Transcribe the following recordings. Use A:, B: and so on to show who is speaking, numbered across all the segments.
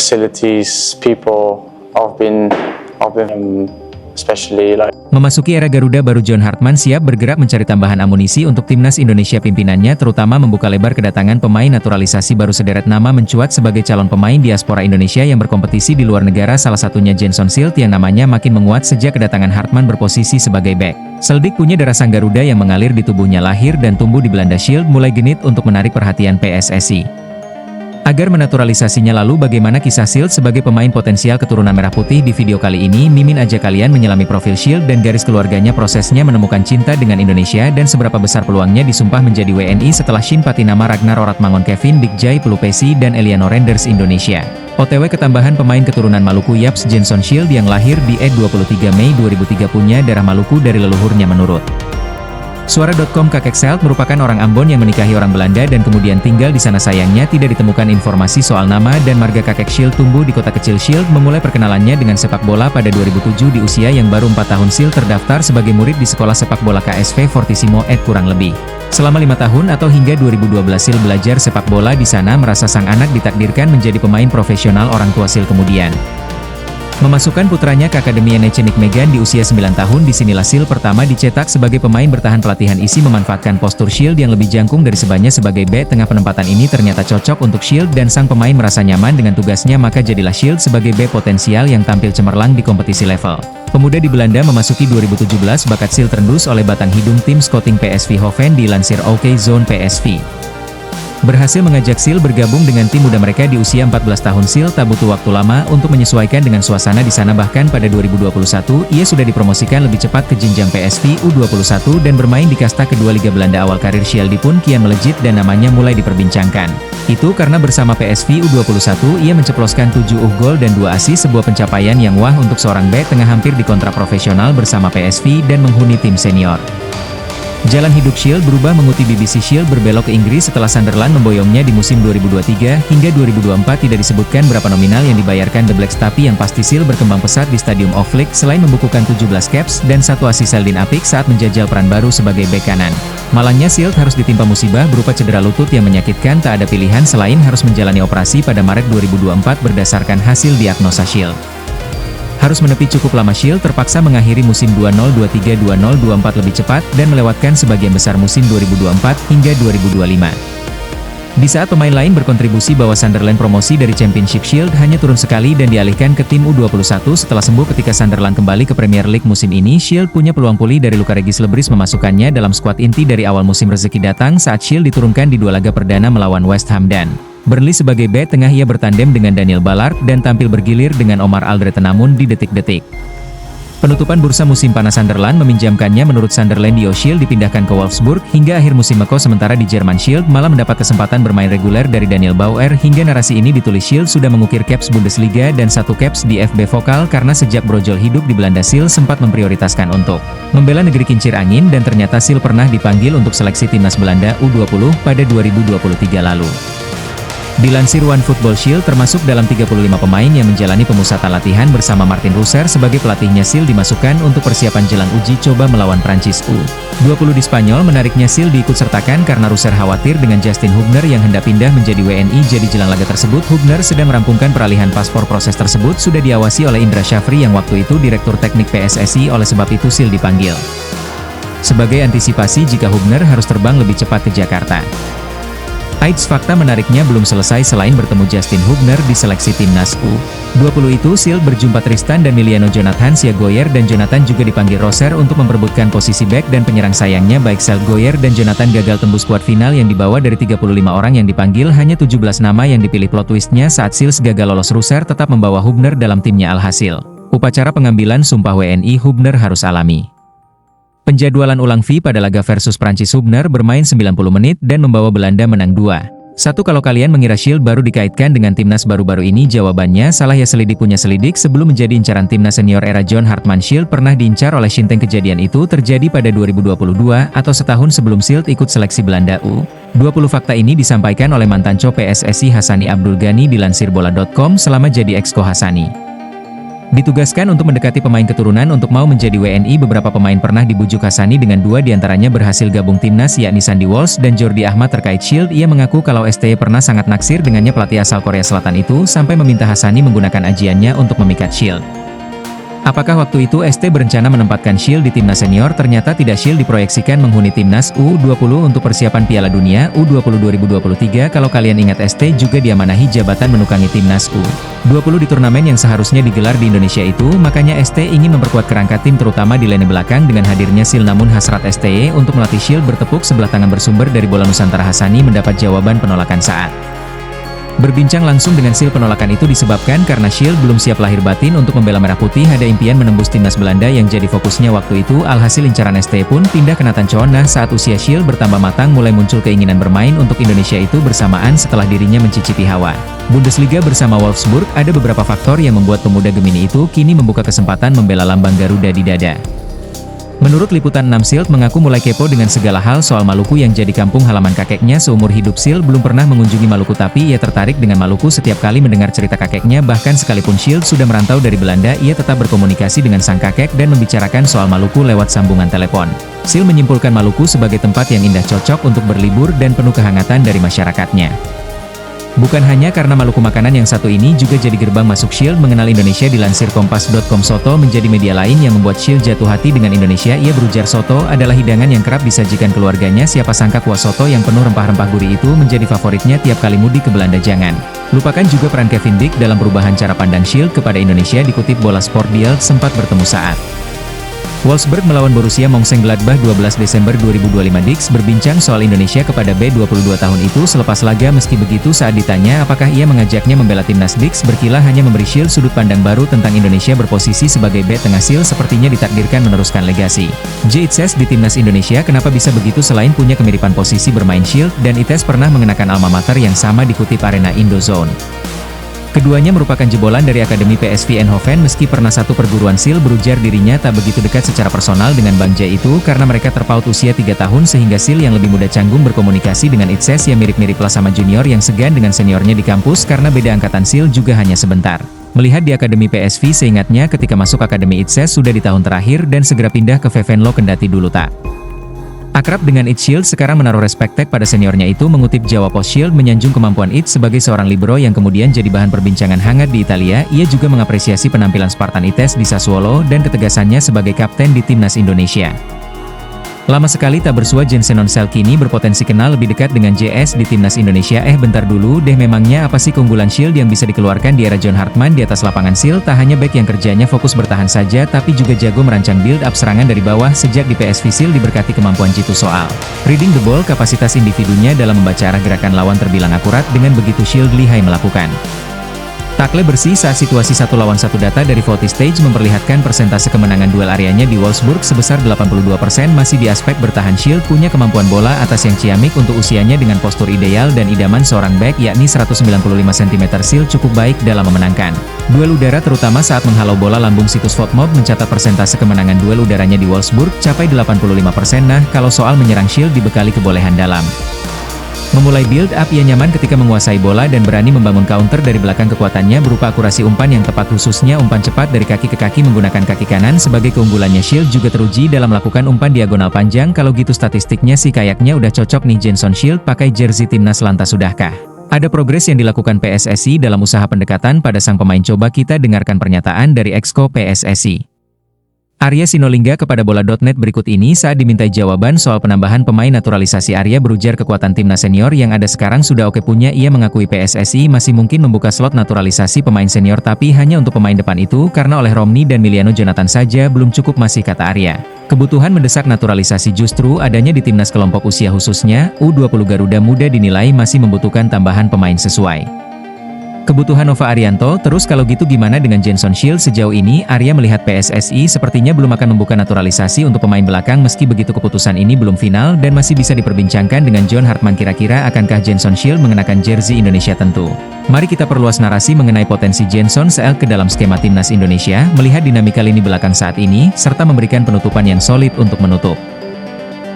A: facilities, people. I've been especially like.
B: Memasuki era Garuda baru, John Hartman siap bergerak mencari tambahan amunisi untuk timnas Indonesia. Pimpinannya terutama membuka lebar kedatangan pemain naturalisasi baru. Sederet nama mencuat sebagai calon pemain diaspora Indonesia yang berkompetisi di luar negara, salah satunya Jenson Schild yang namanya makin menguat sejak kedatangan Hartman berposisi sebagai bek. Seldik punya darah sang Garuda yang mengalir di tubuhnya. Lahir dan tumbuh di Belanda, Schild mulai genit untuk menarik perhatian PSSI. Agar menaturalisasinya, lalu bagaimana kisah Schild sebagai pemain potensial keturunan merah putih? Di video kali ini mimin ajak kalian menyelami profil Schild dan garis keluarganya, prosesnya menemukan cinta dengan Indonesia, dan seberapa besar peluangnya disumpah menjadi WNI setelah Shin Patinama, Ragnar Oratmangun, Kevin Big-Jay Pelupesi, dan Eliano Renders Indonesia. OTW ketambahan pemain keturunan Maluku, yaps, Jenson Schild yang lahir di 23 Mei 2003 punya darah Maluku dari leluhurnya. Menurut Suara.com, kakek Schild merupakan orang Ambon yang menikahi orang Belanda dan kemudian tinggal di sana. Sayangnya tidak ditemukan informasi soal nama dan marga kakek Schild. Tumbuh di kota kecil, Schild memulai perkenalannya dengan sepak bola pada 2007 di usia yang baru 4 tahun. Schild terdaftar sebagai murid di sekolah sepak bola KSV Fortissimo Ed. Kurang lebih selama 5 tahun atau hingga 2012 Schild belajar sepak bola di sana. Merasa sang anak ditakdirkan menjadi pemain profesional, orang tua Schild kemudian memasukkan putranya ke Akademi NEC Nijmegen di usia 9 tahun. Disinilah Schild pertama dicetak sebagai pemain bertahan. Pelatihan isi memanfaatkan postur Schild yang lebih jangkung dari sebelahnya sebagai bek tengah. Penempatan ini ternyata cocok untuk Schild dan sang pemain merasa nyaman dengan tugasnya, maka jadilah Schild sebagai bek potensial yang tampil cemerlang di kompetisi level pemuda di Belanda. Memasuki 2017, bakat Schild terendus oleh batang hidung tim scouting PSV Hoven. Dilansir OK Zone, PSV berhasil mengajak Schild bergabung dengan tim muda mereka di usia 14 tahun. Schild tak butuh waktu lama untuk menyesuaikan dengan suasana di sana. Bahkan pada 2021, ia sudah dipromosikan lebih cepat ke jenjang PSV U21 dan bermain di kasta kedua Liga Belanda. Awal karir Schild pun kian melejit dan namanya mulai diperbincangkan. Itu karena bersama PSV U21, ia menceploskan 7 gol dan 2 assist, sebuah pencapaian yang wah untuk seorang bek tengah hampir dikontrak profesional bersama PSV dan menghuni tim senior. Jalan hidup Schild berubah. Mengutip BBC, Schild berbelok ke Inggris setelah Sunderland memboyongnya di musim 2023 hingga 2024. Tidak disebutkan berapa nominal yang dibayarkan The Blacks, tapi yang pasti Schild berkembang pesat di Stadium of Light. Selain membukukan 17 caps dan 1 assist, Sheldon apik saat menjajal peran baru sebagai bek kanan. Malangnya Schild harus ditimpa musibah berupa cedera lutut yang menyakitkan. Tak ada pilihan selain harus menjalani operasi pada Maret 2024 berdasarkan hasil diagnosa Schild. Harus menepi cukup lama, Schild terpaksa mengakhiri musim 2023-2024 lebih cepat dan melewatkan sebagian besar musim 2024 hingga 2025. Di saat pemain lain berkontribusi bawa Sunderland promosi dari Championship, Schild hanya turun sekali dan dialihkan ke tim U21 setelah sembuh. Ketika Sunderland kembali ke Premier League musim ini, Schild punya peluang pulih dari luka. Regis Lebris memasukkannya dalam skuad inti dari awal musim. Rezeki datang saat Schild diturunkan di 2 laga perdana melawan West Ham dan Burnley. Sebagai bek tengah ia bertandem dengan Daniel Ballard dan tampil bergilir dengan Omar Alderete. Namun di detik-detik penutupan bursa musim panas, Sunderland meminjamkannya. Menurut Sunderlandio, Schild dipindahkan ke Wolfsburg hingga akhir musim Meko. Sementara di Jerman, Schild malah mendapat kesempatan bermain reguler dari Daniel Bauer. Hingga narasi ini ditulis, Schild sudah mengukir caps Bundesliga dan 1 caps di FB Vokal karena sejak brojol hidup di Belanda, Schild sempat memprioritaskan untuk membela negeri kincir angin, dan ternyata Schild pernah dipanggil untuk seleksi timnas Belanda U20 pada 2023 lalu. Dilansir OneFootball, Schild termasuk dalam 35 pemain yang menjalani pemusatan latihan bersama Martin Ruser sebagai pelatihnya. Schild dimasukkan untuk persiapan jelang uji coba melawan Prancis U20 di Spanyol. Menariknya, Schild diikut sertakan karena Ruser khawatir dengan Justin Hubner yang hendak pindah menjadi WNI. Jadi jelang laga tersebut, Hubner sedang merampungkan peralihan paspor. Proses tersebut sudah diawasi oleh Indra Syafri yang waktu itu Direktur Teknik PSSI. Oleh sebab itu Schild dipanggil sebagai antisipasi jika Hubner harus terbang lebih cepat ke Jakarta. Eits, fakta menariknya belum selesai. Selain bertemu Justin Hubner di seleksi timnas U20 itu, Schild berjumpa Tristan dan Miliano Jonathan. Sia Goyer dan Jonathan juga dipanggil Roser untuk memperebutkan posisi bek dan penyerang. Sayangnya baik Schild, Goyer dan Jonathan gagal tembus skuad final yang dibawa dari 35 orang yang dipanggil. Hanya 17 nama yang dipilih. Plot twistnya, saat Schild gagal lolos, Roser tetap membawa Hubner dalam timnya. Alhasil, upacara pengambilan sumpah WNI Hubner harus alami. Penjadwalan ulang V pada laga versus Prancis, Hubner bermain 90 menit dan membawa Belanda menang 2-1. Kalau kalian mengira Schild baru dikaitkan dengan timnas baru-baru ini, jawabannya salah ya. Selidik punya selidik. Sebelum menjadi incaran timnas senior era John Hartman, Schild pernah diincar oleh Shinteng. Kejadian itu terjadi pada 2022 atau setahun sebelum Schild ikut seleksi Belanda U20. Fakta ini disampaikan oleh mantan co PSSI Hassani Abdul Ghani. Dilansir bola.com, selama jadi exco Hassani Ditugaskan untuk mendekati pemain keturunan untuk mau menjadi WNI. Beberapa pemain pernah dibujuk Hassani dengan 2 diantaranya berhasil gabung timnas, yakni Sandy Walsh dan Jordi Ahmad. Terkait Shield, ia mengaku kalau STY pernah sangat naksir dengannya. Pelatih asal Korea Selatan itu sampai meminta Hassani menggunakan ajiannya untuk memikat Shield. Apakah waktu itu ST berencana menempatkan Shield di timnas senior? Ternyata tidak. Shield diproyeksikan menghuni timnas U20 untuk persiapan Piala Dunia U20 2023. Kalau kalian ingat, ST juga diamanahi jabatan menukangi timnas U20 di turnamen yang seharusnya digelar di Indonesia itu. Makanya ST ingin memperkuat kerangka tim terutama di lini belakang dengan hadirnya Shield. Namun hasrat STY untuk melatih Shield bertepuk sebelah tangan. Bersumber dari Bola Nusantara, Hassani mendapat jawaban penolakan saat berbincang langsung dengan Shield. Penolakan itu disebabkan karena Shield belum siap lahir batin untuk membela Merah Putih. Ada impian menembus timnas Belanda yang jadi fokusnya waktu itu. Alhasil incaran ST pun pindah ke Nathan Choon. Nah, saat usia Shield bertambah matang, mulai muncul keinginan bermain untuk Indonesia itu bersamaan setelah dirinya mencicipi hawa Bundesliga bersama Wolfsburg. Ada beberapa faktor yang membuat pemuda Gemini itu kini membuka kesempatan membela lambang Garuda di dada. Menurut liputan 6, Shield mengaku mulai kepo dengan segala hal soal Maluku yang jadi kampung halaman kakeknya. Seumur hidup Shield belum pernah mengunjungi Maluku, tapi ia tertarik dengan Maluku setiap kali mendengar cerita kakeknya. Bahkan sekalipun Shield sudah merantau dari Belanda, ia tetap berkomunikasi dengan sang kakek dan membicarakan soal Maluku lewat sambungan telepon. Shield menyimpulkan Maluku sebagai tempat yang indah, cocok untuk berlibur dan penuh kehangatan dari masyarakatnya. Bukan hanya karena Maluku, makanan yang satu ini juga jadi gerbang masuk Shield mengenal Indonesia. Dilansir Kompas.com, soto menjadi media lain yang membuat Shield jatuh hati dengan Indonesia. Ia berujar soto adalah hidangan yang kerap disajikan keluarganya. Siapa sangka kuah soto yang penuh rempah-rempah gurih itu menjadi favoritnya tiap kali mudik ke Belanda. Jangan lupakan juga peran Kevin Dijk dalam perubahan cara pandang Shield kepada Indonesia. Dikutip Bola Sport, dia sempat bertemu saat Wolfsburg melawan Borussia Mönchengladbach 12 Desember 2025. Dijk berbincang soal Indonesia kepada B22 tahun itu selepas laga. Meski begitu, saat ditanya apakah ia mengajaknya membela timnas, Dijk berkilah hanya memberi Shield sudut pandang baru tentang Indonesia. Berposisi sebagai bek tengah, Shield sepertinya ditakdirkan meneruskan legasi Itses di timnas Indonesia. Kenapa bisa begitu? Selain punya kemiripan posisi bermain, Shield dan Itses pernah mengenakan alma mater yang sama. Dikutip Arena Indozone, keduanya merupakan jebolan dari Akademi PSV Eindhoven. Meski pernah satu perguruan, Shield berujar dirinya tak begitu dekat secara personal dengan Bang Jai itu karena mereka terpaut usia 3 tahun sehingga Shield yang lebih muda canggung berkomunikasi dengan Itses yang mirip-mirip lah sama junior yang segan dengan seniornya di kampus karena beda angkatan. Shield juga hanya sebentar melihat di Akademi PSV. Seingatnya ketika masuk Akademi Itses sudah di tahun terakhir dan segera pindah ke Venlo kendati dulu tak akrab dengan Itz. Shield sekarang menaruh respect pada seniornya itu. Mengutip jawab pos, Shield menyanjung kemampuan Itz sebagai seorang libero yang kemudian jadi bahan perbincangan hangat di Italia. Ia juga mengapresiasi penampilan Spartan Itz di Sassuolo dan ketegasannya sebagai kapten di timnas Indonesia. Lama sekali tak bersua, Jenson Sel kini berpotensi kenal lebih dekat dengan JS di timnas Indonesia. Bentar dulu deh, memangnya apa sih keunggulan Shield yang bisa dikeluarkan di era John Hartman di atas lapangan? Shield tak hanya back yang kerjanya fokus bertahan saja, tapi juga jago merancang build up serangan dari bawah. Sejak di PSV, Shield diberkati kemampuan jitu soal reading the ball. Kapasitas individunya dalam membaca arah gerakan lawan terbilang akurat. Dengan begitu, Shield lihai melakukan takle bersih saat situasi 1 lawan 1. Data dari Voltistage memperlihatkan persentase kemenangan duel areanya di Wolfsburg sebesar 82%. Masih di aspek bertahan, Shield punya kemampuan bola atas yang ciamik untuk usianya dengan postur ideal dan idaman seorang back yakni 195 cm. Shield cukup baik dalam memenangkan duel udara terutama saat menghalau bola lambung. Situs Fotmob mencatat persentase kemenangan duel udaranya di Wolfsburg capai 85%. Nah, kalau soal menyerang, Shield dibekali kebolehan dalam memulai build up. Ia nyaman ketika menguasai bola dan berani membangun counter dari belakang. Kekuatannya berupa akurasi umpan yang tepat, khususnya umpan cepat dari kaki ke kaki menggunakan kaki kanan. Sebagai keunggulannya, Shield juga teruji dalam melakukan umpan diagonal panjang. Kalau gitu statistiknya sih kayaknya udah cocok nih Jenson Shield pakai jersey timnas. Lantas sudahkah ada progres yang dilakukan PSSI dalam usaha pendekatan pada sang pemain? Coba kita dengarkan pernyataan dari Exco PSSI Arya Sinulinga kepada Bola.net berikut ini saat dimintai jawaban soal penambahan pemain naturalisasi. Arya berujar kekuatan timnas senior yang ada sekarang sudah oke punya. Ia mengakui PSSI masih mungkin membuka slot naturalisasi pemain senior, tapi hanya untuk pemain depan itu karena oleh Romney dan Miliano Jonathan saja belum cukup, masih kata Arya. Kebutuhan mendesak naturalisasi justru adanya di timnas kelompok usia khususnya U20. Garuda Muda dinilai masih membutuhkan tambahan pemain sesuai kebutuhan Nova Arianto. Terus kalau gitu gimana dengan Jenson Shield? Sejauh ini Arya melihat PSSI sepertinya belum akan membuka naturalisasi untuk pemain belakang. Meski begitu, keputusan ini belum final dan masih bisa diperbincangkan dengan John Hartman. Kira-kira akankah Jenson Shield mengenakan jersey Indonesia? Tentu mari kita perluas narasi mengenai potensi Jenson Shield ke dalam skema timnas Indonesia, melihat dinamika lini belakang saat ini serta memberikan penutupan yang solid untuk menutup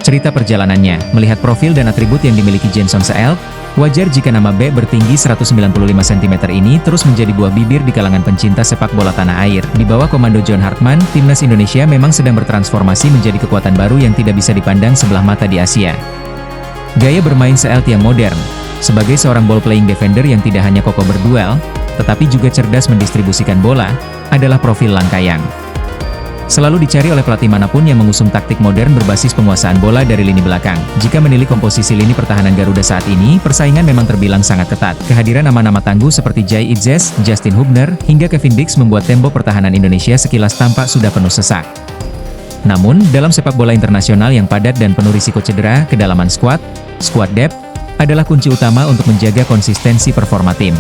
B: Cerita perjalanannya, melihat profil dan atribut yang dimiliki Jenson Seelt, wajar jika nama B bertinggi 195 cm ini terus menjadi buah bibir di kalangan pencinta sepak bola tanah air. Di bawah komando John Hartman, timnas Indonesia memang sedang bertransformasi menjadi kekuatan baru yang tidak bisa dipandang sebelah mata di Asia. Gaya bermain Seelt yang modern, sebagai seorang ball-playing defender yang tidak hanya kokoh berduel, tetapi juga cerdas mendistribusikan bola, adalah profil Langkayang. Selalu dicari oleh pelatih manapun yang mengusung taktik modern berbasis penguasaan bola dari lini belakang. Jika menilik komposisi lini pertahanan Garuda saat ini, persaingan memang terbilang sangat ketat. Kehadiran nama-nama tangguh seperti Jai Itzes, Justin Hubner, hingga Kevin Dix membuat tembok pertahanan Indonesia sekilas tampak sudah penuh sesak. Namun, dalam sepak bola internasional yang padat dan penuh risiko cedera, kedalaman squad depth, adalah kunci utama untuk menjaga konsistensi performa tim.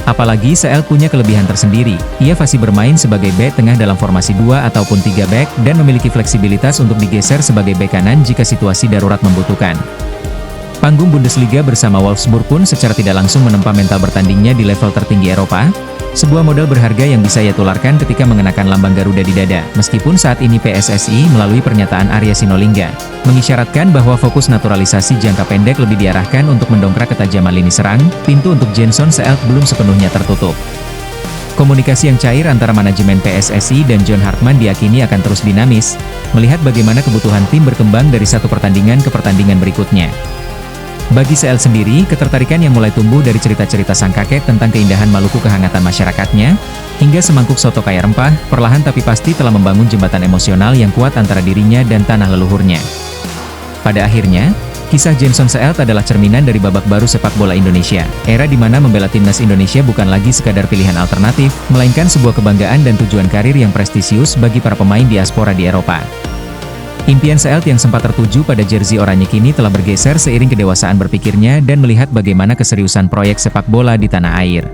B: Apalagi Seelt punya kelebihan tersendiri, ia fasih bermain sebagai bek tengah dalam formasi 2 ataupun 3 back dan memiliki fleksibilitas untuk digeser sebagai bek kanan jika situasi darurat membutuhkan. Panggung Bundesliga bersama Wolfsburg pun secara tidak langsung menempa mental bertandingnya di level tertinggi Eropa, sebuah modal berharga yang bisa ia tularkan ketika mengenakan lambang Garuda di dada. Meskipun saat ini PSSI melalui pernyataan Arya Sinulinga mengisyaratkan bahwa fokus naturalisasi jangka pendek lebih diarahkan untuk mendongkrak ketajaman lini serang, pintu untuk Jenson Seelt belum sepenuhnya tertutup. Komunikasi yang cair antara manajemen PSSI dan John Hartman diyakini akan terus dinamis, melihat bagaimana kebutuhan tim berkembang dari satu pertandingan ke pertandingan berikutnya. Bagi Seelt sendiri, ketertarikan yang mulai tumbuh dari cerita-cerita sang kakek tentang keindahan Maluku, kehangatan masyarakatnya, hingga semangkuk soto kaya rempah, perlahan tapi pasti telah membangun jembatan emosional yang kuat antara dirinya dan tanah leluhurnya. Pada akhirnya, kisah Jenson Seelt adalah cerminan dari babak baru sepak bola Indonesia, era di mana membela timnas Indonesia bukan lagi sekadar pilihan alternatif, melainkan sebuah kebanggaan dan tujuan karir yang prestisius bagi para pemain diaspora di Eropa. Impian Seelt yang sempat tertuju pada jersey oranye kini telah bergeser seiring kedewasaan berpikirnya dan melihat bagaimana keseriusan proyek sepak bola di tanah air.